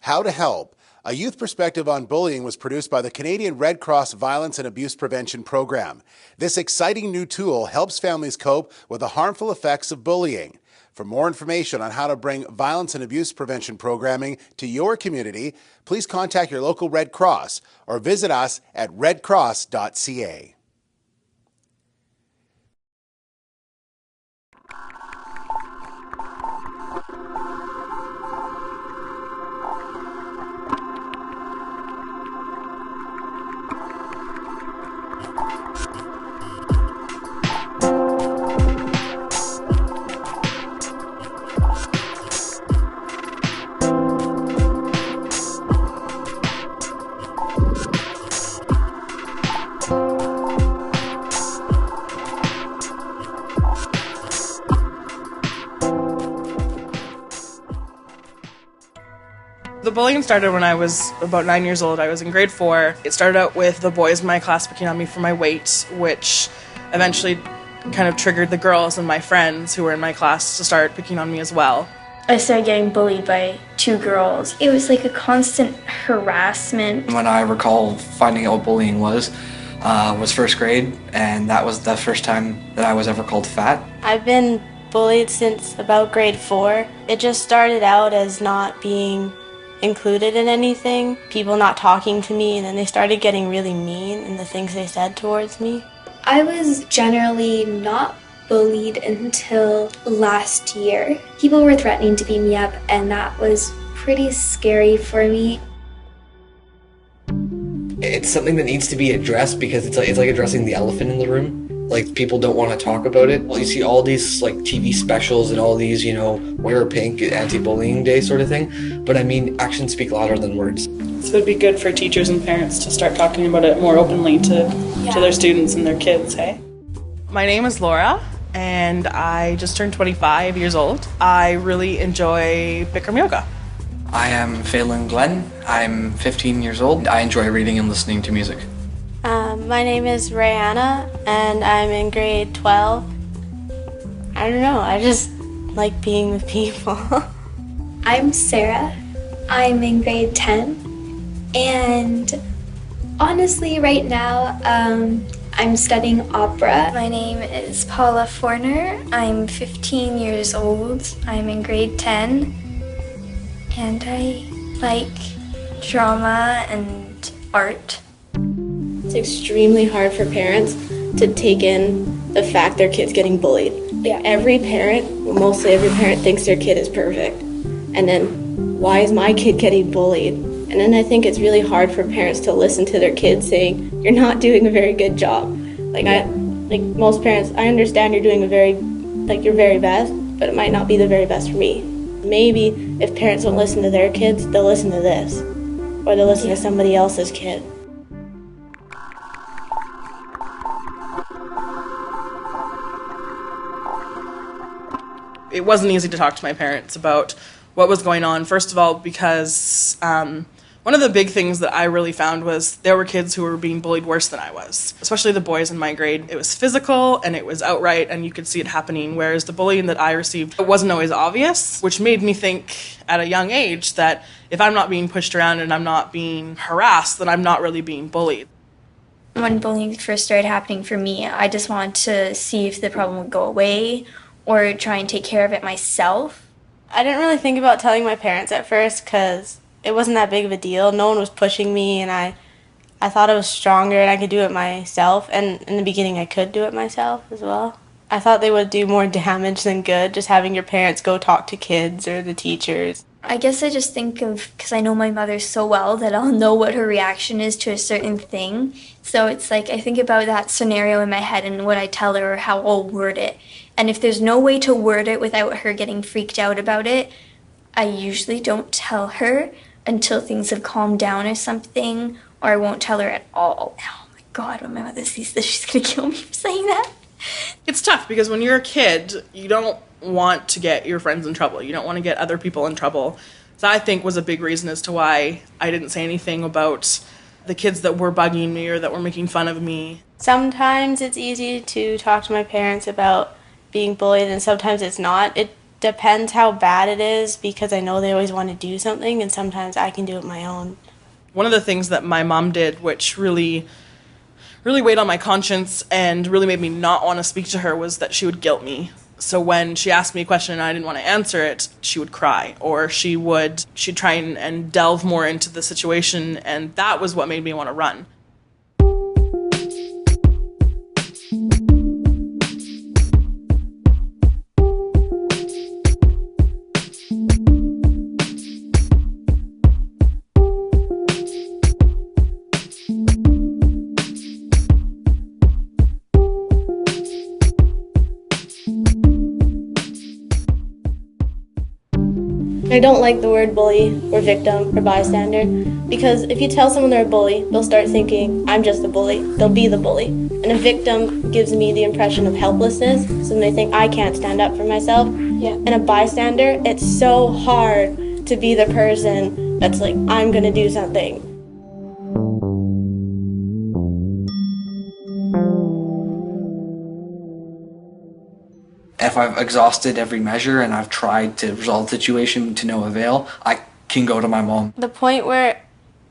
How to Help, a youth perspective on bullying, was produced by the Canadian Red Cross Violence and Abuse Prevention Program. This exciting new tool helps families cope with the harmful effects of bullying. For more information on how to bring violence and abuse prevention programming to your community, please contact your local Red Cross or visit us at redcross.ca. The bullying started when I was about 9 years old. I was in grade 4. It started out with the boys in my class picking on me for my weight, which eventually kind of triggered the girls and my friends who were in my class to start picking on me as well. I started getting bullied by 2 girls. It was like a constant harassment. When I recall finding out what bullying was first grade, and that was the first time that I was ever called fat. I've been bullied since about grade 4. It just started out as not being included in anything, people not talking to me, and then they started getting really mean in the things they said towards me. I was generally not bullied until last year. People were threatening to beat me up, and that was pretty scary for me. It's something that needs to be addressed because it's like addressing the elephant in the room. Like, people don't want to talk about it. You see all these like TV specials and all these, wear pink, anti-bullying day sort of thing. But I mean, actions speak louder than words. So it would be good for teachers and parents to start talking about it more openly to their students and their kids, hey? My name is Laura, and I just turned 25 years old. I really enjoy Bikram yoga. I am Phelan Glenn. I'm 15 years old. I enjoy reading and listening to music. My name is Rihanna, and I'm in grade 12. I don't know, I just like being with people. I'm Sarah. I'm in grade 10. And honestly, right now, I'm studying opera. My name is Paula Forner. I'm 15 years old. I'm in grade 10. And I like drama and art. It's extremely hard for parents to take in the fact their kid's getting bullied. Every parent, mostly every parent, thinks their kid is perfect. And then, why is my kid getting bullied? And then I think it's really hard for parents to listen to their kids saying, you're not doing a very good job. Like most parents, I understand you're doing your very best, but it might not be the very best for me. Maybe if parents don't listen to their kids, they'll listen to this. Or they'll listen to somebody else's kid. It wasn't easy to talk to my parents about what was going on. First of all, because one of the big things that I really found was there were kids who were being bullied worse than I was, especially the boys in my grade. It was physical and it was outright and you could see it happening, whereas the bullying that I received, it wasn't always obvious, which made me think at a young age that if I'm not being pushed around and I'm not being harassed, then I'm not really being bullied. When bullying first started happening for me, I just wanted to see if the problem would go away or try and take care of it myself. I didn't really think about telling my parents at first because it wasn't that big of a deal. No one was pushing me, and I thought I was stronger and I could do it myself. And in the beginning, I could do it myself as well. I thought they would do more damage than good, just having your parents go talk to kids or the teachers. I guess I just think of, because I know my mother so well, that I'll know what her reaction is to a certain thing. So it's like I think about that scenario in my head and what I tell her or how I'll word it. And if there's no way to word it without her getting freaked out about it, I usually don't tell her until things have calmed down or something, or I won't tell her at all. Oh my God, when my mother sees this, she's gonna kill me for saying that. It's tough because when you're a kid, you don't want to get your friends in trouble. You don't want to get other people in trouble. So I think was a big reason as to why I didn't say anything about the kids that were bugging me or that were making fun of me. Sometimes it's easy to talk to my parents about being bullied, and sometimes it's not. It depends how bad it is, because I know they always want to do something, and sometimes I can do it my own. One of the things that my mom did, which really weighed on my conscience and really made me not want to speak to her, was that she would guilt me. So when she asked me a question and I didn't want to answer it, she would cry, or she'd try and delve more into the situation, and that was what made me want to run. I don't like the word bully or victim or bystander, because if you tell someone they're a bully, they'll start thinking, I'm just a bully. They'll be the bully. And a victim gives me the impression of helplessness, so they think I can't stand up for myself. Yeah. And a bystander, it's so hard to be the person that's like, I'm gonna do something. If I've exhausted every measure and I've tried to resolve the situation to no avail, I can go to my mom. The point where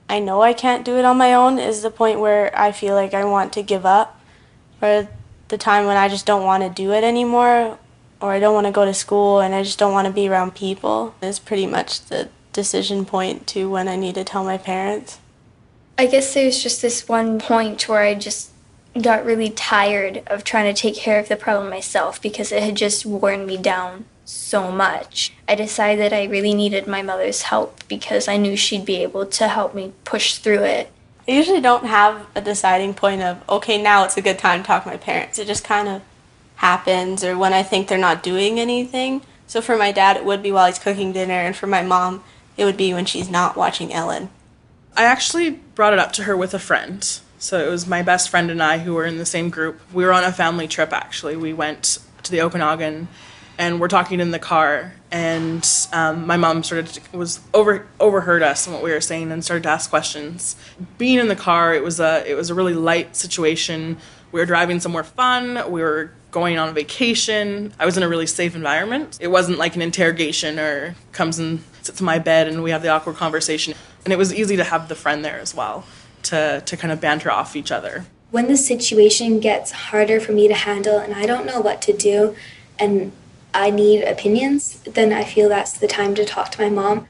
I know I can't do it on my own is the point where I feel like I want to give up, or the time when I just don't want to do it anymore, or I don't want to go to school and I just don't want to be around people. It's pretty much the decision point to when I need to tell my parents. I guess there's just this one point where I just got really tired of trying to take care of the problem myself because it had just worn me down so much. I decided that I really needed my mother's help because I knew she'd be able to help me push through it. I usually don't have a deciding point of, okay, now it's a good time to talk to my parents. It just kind of happens, or when I think they're not doing anything. So for my dad, it would be while he's cooking dinner, and for my mom, it would be when she's not watching Ellen. I actually brought it up to her with a friend. So it was my best friend and I who were in the same group. We were on a family trip, actually. We went to the Okanagan, and we're talking in the car, and my mom overheard us and what we were saying and started to ask questions. Being in the car, it was a really light situation. We were driving somewhere fun. We were going on a vacation. I was in a really safe environment. It wasn't like an interrogation or comes and sits in my bed and we have the awkward conversation. And it was easy to have the friend there as well, to kind of banter off each other. When the situation gets harder for me to handle and I don't know what to do and I need opinions, then I feel that's the time to talk to my mom.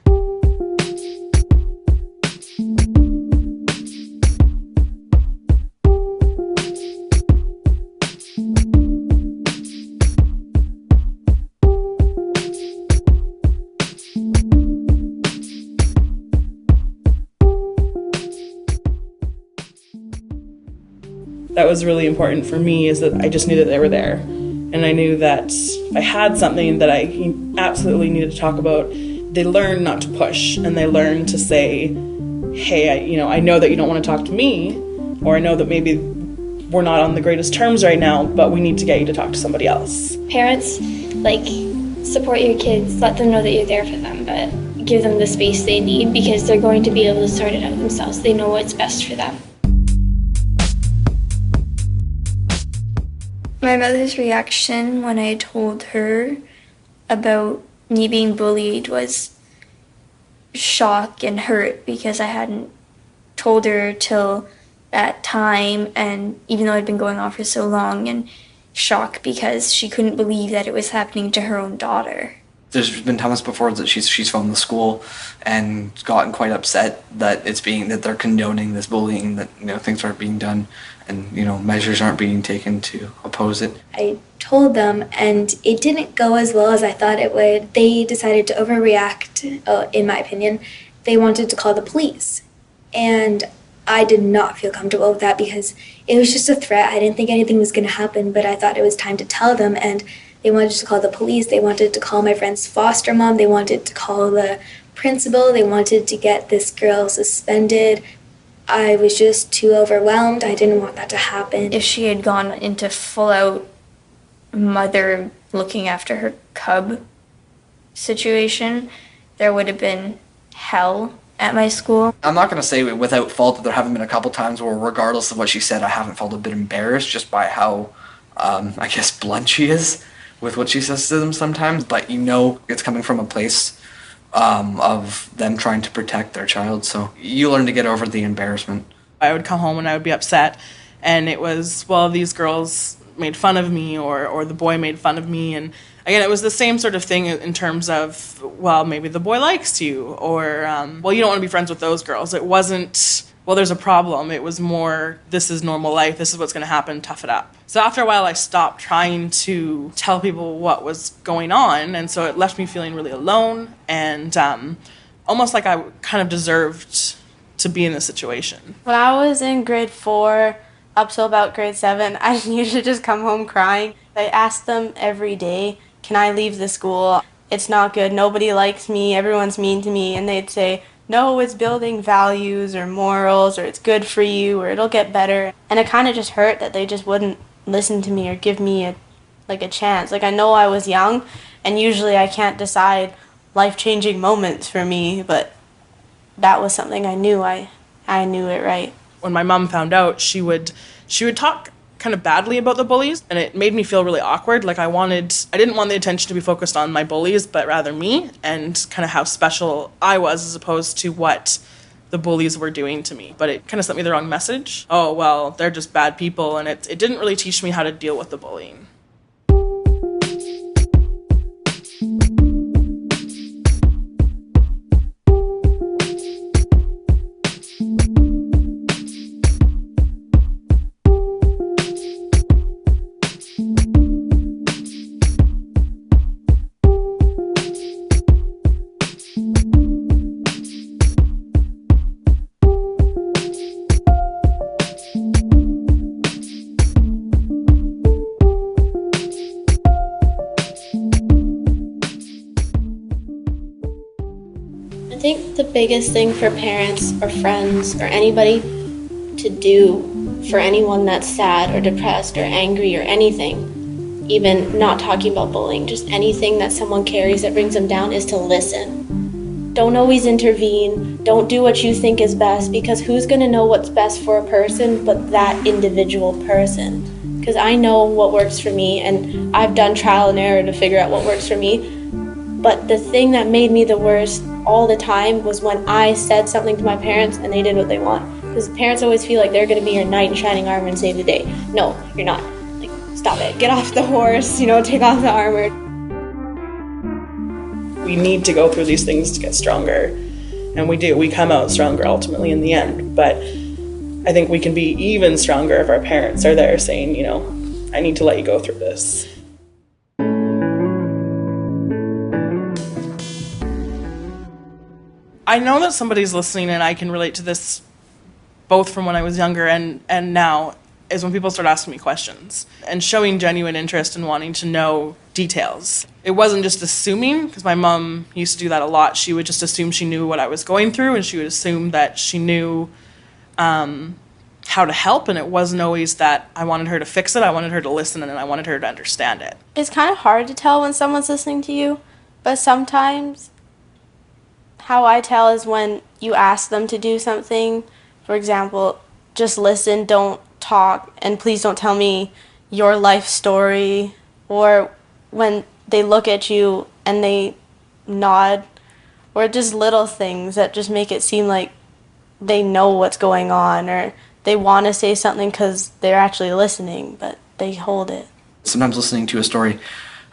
That was really important for me, is that I just knew that they were there. And I knew that if I had something that I absolutely needed to talk about, they learned not to push, and they learned to say, hey, I know that you don't want to talk to me, or I know that maybe we're not on the greatest terms right now, but we need to get you to talk to somebody else. Parents, support your kids, let them know that you're there for them, but give them the space they need because they're going to be able to sort it out themselves. They know what's best for them. My mother's reaction when I told her about me being bullied was shock and hurt because I hadn't told her till that time, and even though I'd been going on for so long, and shock because she couldn't believe that it was happening to her own daughter. There's been times before that she's phoned the school and gotten quite upset that they're condoning this bullying, that things aren't being done and measures aren't being taken to oppose it. I told them and it didn't go as well as I thought it would. They decided to overreact, in my opinion. They wanted to call the police, and I did not feel comfortable with that because it was just a threat. I didn't think anything was going to happen, but I thought it was time to tell them, and they wanted to call the police. They wanted to call my friend's foster mom. They wanted to call the principal. They wanted to get this girl suspended. I was just too overwhelmed. I didn't want that to happen. If she had gone into full-out mother looking after her cub situation, there would have been hell at my school. I'm not going to say without fault that there haven't been a couple times where, regardless of what she said, I haven't felt a bit embarrassed just by how, blunt she is with what she says to them sometimes, but you know it's coming from a place of them trying to protect their child. So you learn to get over the embarrassment. I would come home and I would be upset, and it was, well, these girls made fun of me, or the boy made fun of me. And again, it was the same sort of thing in terms of, well, maybe the boy likes you, or, well, you don't want to be friends with those girls. It wasn't, well, there's a problem. It was more, this is normal life, this is what's going to happen, tough it up. So after a while, I stopped trying to tell people what was going on, and so it left me feeling really alone, and almost like I kind of deserved to be in this situation. When I was in grade 4 up till about grade 7, I usually just come home crying. I asked them every day, can I leave the school? It's not good, nobody likes me, everyone's mean to me, and they'd say, no, it's building values or morals, or it's good for you, or it'll get better. And it kind of just hurt that they just wouldn't listen to me or give me a chance. Like, I know I was young, and usually I can't decide life-changing moments for me, but that was something I knew. I knew it right. When my mom found out, she would talk kind of badly about the bullies, and it made me feel really awkward. Like I didn't want the attention to be focused on my bullies, but rather me, and kind of how special I was as opposed to what the bullies were doing to me. But it kind of sent me the wrong message. Oh, well, they're just bad people, and it didn't really teach me how to deal with the bullying. I think the biggest thing for parents or friends or anybody to do for anyone that's sad or depressed or angry or anything, even not talking about bullying, just anything that someone carries that brings them down, is to listen. Don't always intervene. Don't do what you think is best, because who's going to know what's best for a person but that individual person? Because I know what works for me, and I've done trial and error to figure out what works for me. But the thing that made me the worst all the time was when I said something to my parents and they did what they want. Because parents always feel like they're going to be your knight in shining armor and save the day. No, you're not. Like, stop it. Get off the horse, take off the armor. We need to go through these things to get stronger. And we do. We come out stronger ultimately in the end. But I think we can be even stronger if our parents are there saying, I need to let you go through this. I know that somebody's listening, and I can relate to this both from when I was younger and now, is when people start asking me questions and showing genuine interest and wanting to know details. It wasn't just assuming, because my mom used to do that a lot. She would just assume she knew what I was going through, and she would assume that she knew how to help, and it wasn't always that I wanted her to fix it. I wanted her to listen, and I wanted her to understand it. It's kind of hard to tell when someone's listening to you, but sometimes how I tell is when you ask them to do something. For example, just listen, don't talk, and please don't tell me your life story. Or when they look at you and they nod, or just little things that just make it seem like they know what's going on, or they want to say something because they're actually listening, but they hold it. Sometimes listening to a story,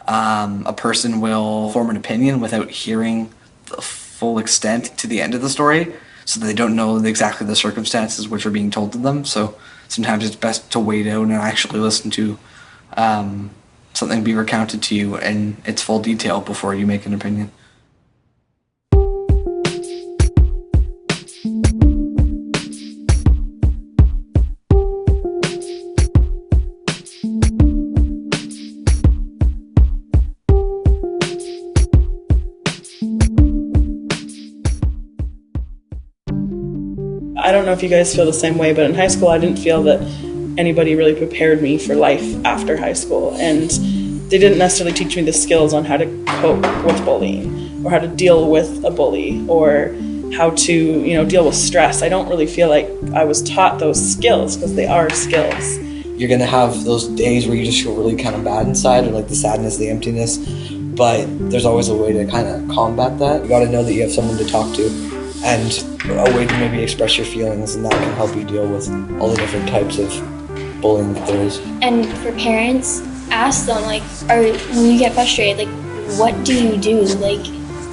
a person will form an opinion without hearing the full extent to the end of the story, so they don't know exactly the circumstances which are being told to them. So sometimes it's best to wait out and actually listen to something be recounted to you in its full detail before you make an opinion. I don't know if you guys feel the same way, but in high school I didn't feel that anybody really prepared me for life after high school, and they didn't necessarily teach me the skills on how to cope with bullying, or how to deal with a bully, or how to deal with stress. I don't really feel like I was taught those skills, because they are skills. You're going to have those days where you just feel really kind of bad inside, or like the sadness, the emptiness, but there's always a way to kind of combat that. You got to know that you have someone to talk to and a way to maybe express your feelings, and that can help you deal with all the different types of bullying that there is. And for parents, ask them, like, when you get frustrated, like, what do you do? Like,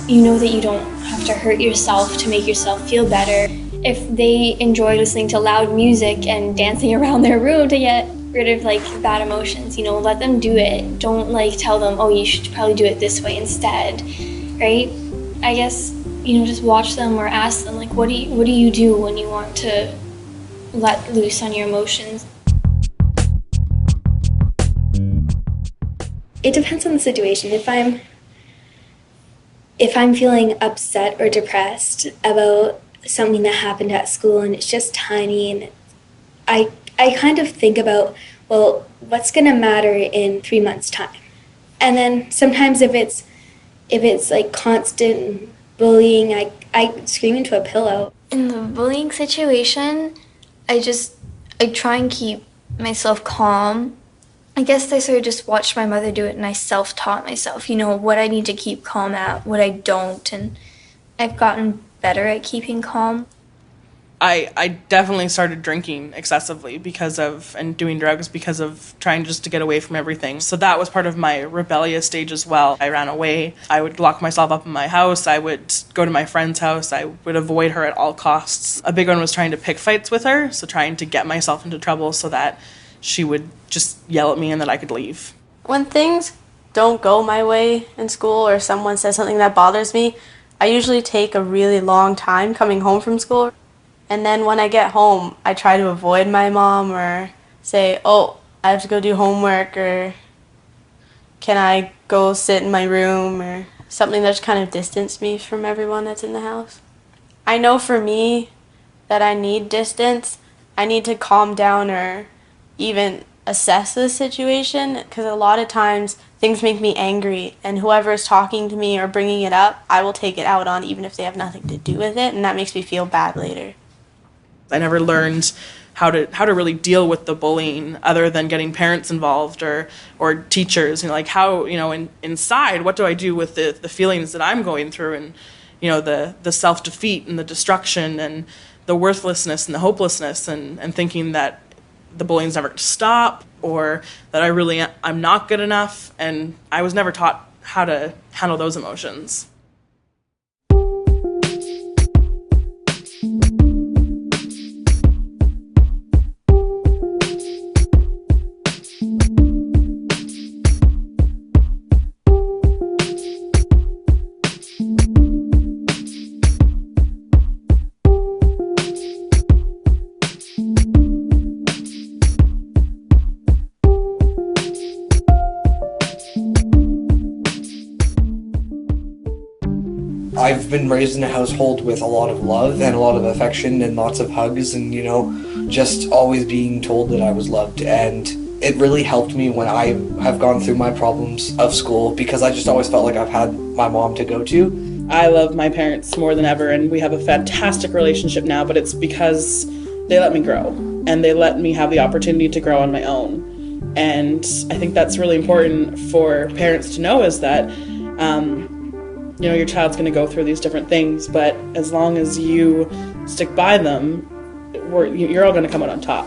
you know that you don't have to hurt yourself to make yourself feel better. If they enjoy listening to loud music and dancing around their room to get rid of like bad emotions, let them do it. Don't like tell them, oh, you should probably do it this way instead, right? I guess, just watch them or ask them, like, what do you do when you want to let loose on your emotions? It depends on the situation. If I'm feeling upset or depressed about something that happened at school and it's just tiny, and I kind of think about, well, what's going to matter in 3 months' time? And then sometimes if it's like constant bullying, I scream into a pillow. In the bullying situation, I try and keep myself calm. I guess I sort of just watched my mother do it, and I self-taught myself, what I need to keep calm at, what I don't, and I've gotten better at keeping calm. I definitely started drinking excessively and doing drugs because of trying just to get away from everything. So that was part of my rebellious stage as well. I ran away. I would lock myself up in my house. I would go to my friend's house. I would avoid her at all costs. A big one was trying to pick fights with her, so trying to get myself into trouble so that she would just yell at me and that I could leave. When things don't go my way in school or someone says something that bothers me, I usually take a really long time coming home from school. And then when I get home, I try to avoid my mom or say, oh, I have to go do homework, or can I go sit in my room, or something that's kind of distanced me from everyone that's in the house. I know for me that I need distance. I need to calm down or even assess the situation, because a lot of times things make me angry, and whoever is talking to me or bringing it up, I will take it out on, even if they have nothing to do with it, and that makes me feel bad later. I never learned how to really deal with the bullying other than getting parents involved or teachers, like how, inside, what do I do with the feelings that I'm going through, and, the self-defeat and the destruction and the worthlessness and the hopelessness, and thinking that the bullying's never going to stop, or that I'm not good enough, and I was never taught how to handle those emotions. I've been raised in a household with a lot of love and a lot of affection and lots of hugs and, just always being told that I was loved. And it really helped me when I have gone through my problems of school, because I just always felt like I've had my mom to go to. I love my parents more than ever, and we have a fantastic relationship now, but it's because they let me grow, and they let me have the opportunity to grow on my own. And I think that's really important for parents to know, is that your child's going to go through these different things, but as long as you stick by them, you're all going to come out on top.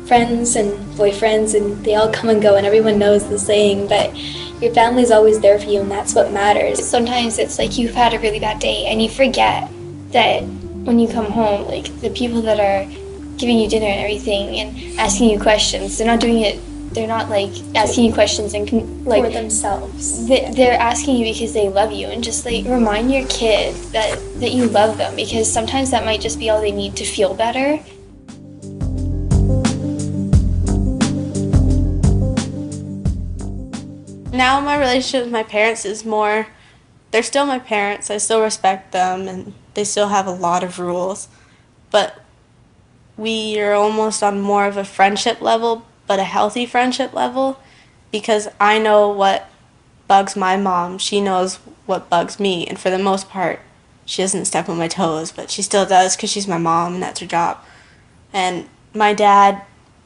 Friends and boyfriends, and they all come and go, and everyone knows the saying, but your family's always there for you, and that's what matters. Sometimes it's like you've had a really bad day and you forget that when you come home, like the people that are giving you dinner and everything and asking you questions, they're not like asking you questions and for themselves. They're asking you because they love you, and just like remind your kid that you love them, because sometimes that might just be all they need to feel better. Now my relationship with my parents is more, they're still my parents, I still respect them, and they still have a lot of rules, but we are almost on more of a friendship level, but a healthy friendship level, because I know what bugs my mom, she knows what bugs me, and for the most part, she doesn't step on my toes, but she still does because she's my mom and that's her job. And my dad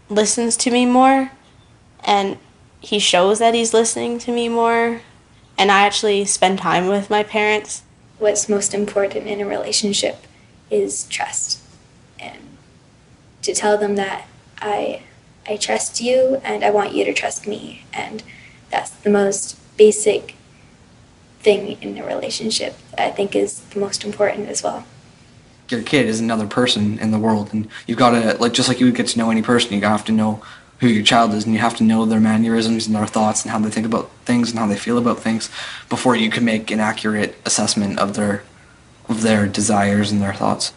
listens to me more, and he shows that he's listening to me more, and I actually spend time with my parents. What's most important in a relationship is trust, and to tell them that I trust you and I want you to trust me, and that's the most basic thing in a relationship that I think is the most important as well. Your kid is another person in the world, and you've got to, like, just like you would get to know any person, you have to know who your child is, and you have to know their mannerisms and their thoughts and how they think about things and how they feel about things before you can make an accurate assessment of their desires and their thoughts.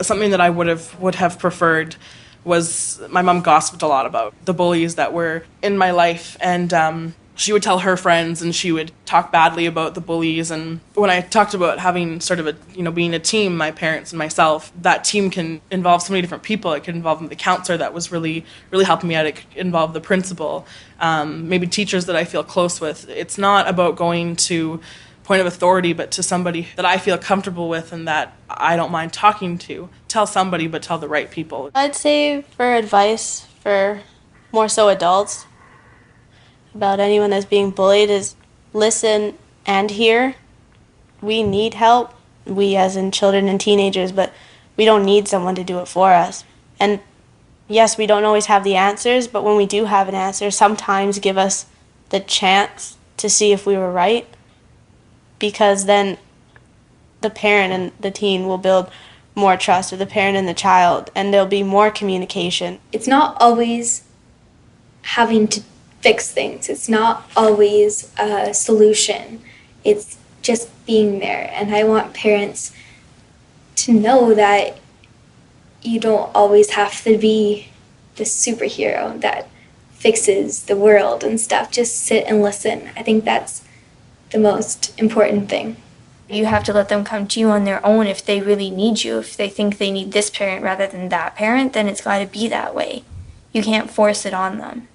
Something that I would have preferred was my mom gossiped a lot about the bullies that were in my life, and she would tell her friends and she would talk badly about the bullies. And when I talked about having sort of being a team, my parents and myself, that team can involve so many different people. It could involve the counselor that was really, really helping me out. It could involve the principal, maybe teachers that I feel close with. It's not about going to point of authority, but to somebody that I feel comfortable with and that I don't mind talking to. Tell somebody, but tell the right people. I'd say for advice for more so adults about anyone that's being bullied is listen and hear. We need help, we as in children and teenagers, but we don't need someone to do it for us. And yes, we don't always have the answers, but when we do have an answer, sometimes give us the chance to see if we were right, because then the parent and the teen will build more trust with the parent and the child, and there'll be more communication. It's not always having to fix things. It's not always a solution. It's just being there. And I want parents to know that you don't always have to be the superhero that fixes the world and stuff. Just sit and listen. I think that's the most important thing. You have to let them come to you on their own if they really need you. If they think they need this parent rather than that parent, then it's got to be that way. You can't force it on them.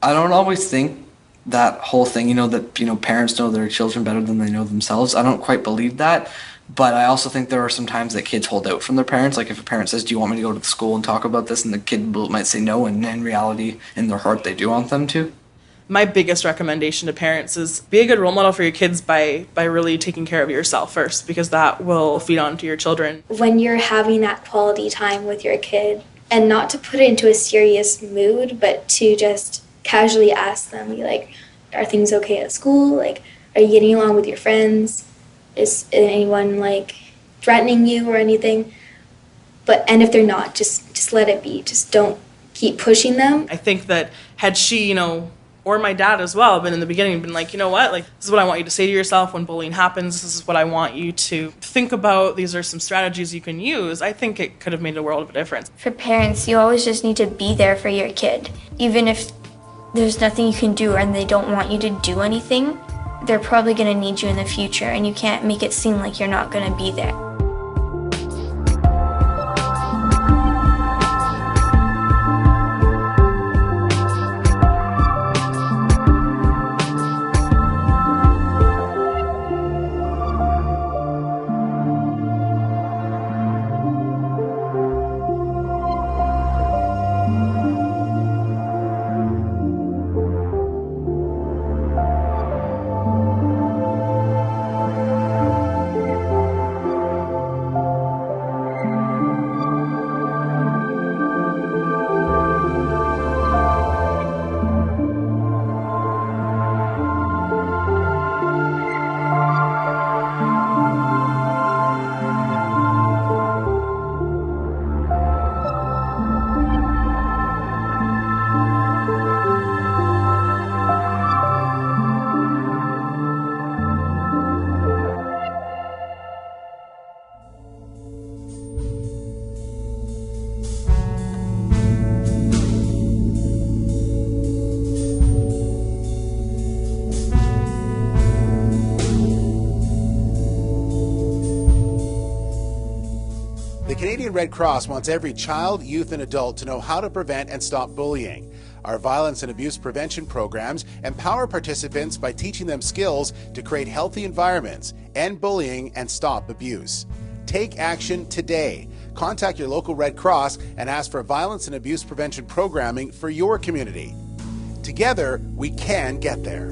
I don't always think that whole thing, that parents know their children better than they know themselves. I don't quite believe that, but I also think there are some times that kids hold out from their parents. Like if a parent says, do you want me to go to the school and talk about this? And the kid might say no, and in reality, in their heart, they do want them to. My biggest recommendation to parents is be a good role model for your kids by really taking care of yourself first, because that will feed on to your children. When you're having that quality time with your kid, and not to put it into a serious mood, but to just casually ask them, like, are things okay at school? Like, are you getting along with your friends? Is anyone threatening you or anything? And if they're not, just let it be. Just don't keep pushing them. I think that had she, or my dad as well, been in the beginning, been like, you know what, this is what I want you to say to yourself when bullying happens. This is what I want you to think about. These are some strategies you can use. I think it could have made a world of a difference. For parents, you always just need to be there for your kid. Even if there's nothing you can do and they don't want you to do anything, they're probably going to need you in the future, and you can't make it seem like you're not going to be there. The Canadian Red Cross wants every child, youth, and adult to know how to prevent and stop bullying. Our violence and abuse prevention programs empower participants by teaching them skills to create healthy environments, end bullying, and stop abuse. Take action today. Contact your local Red Cross and ask for violence and abuse prevention programming for your community. Together, we can get there.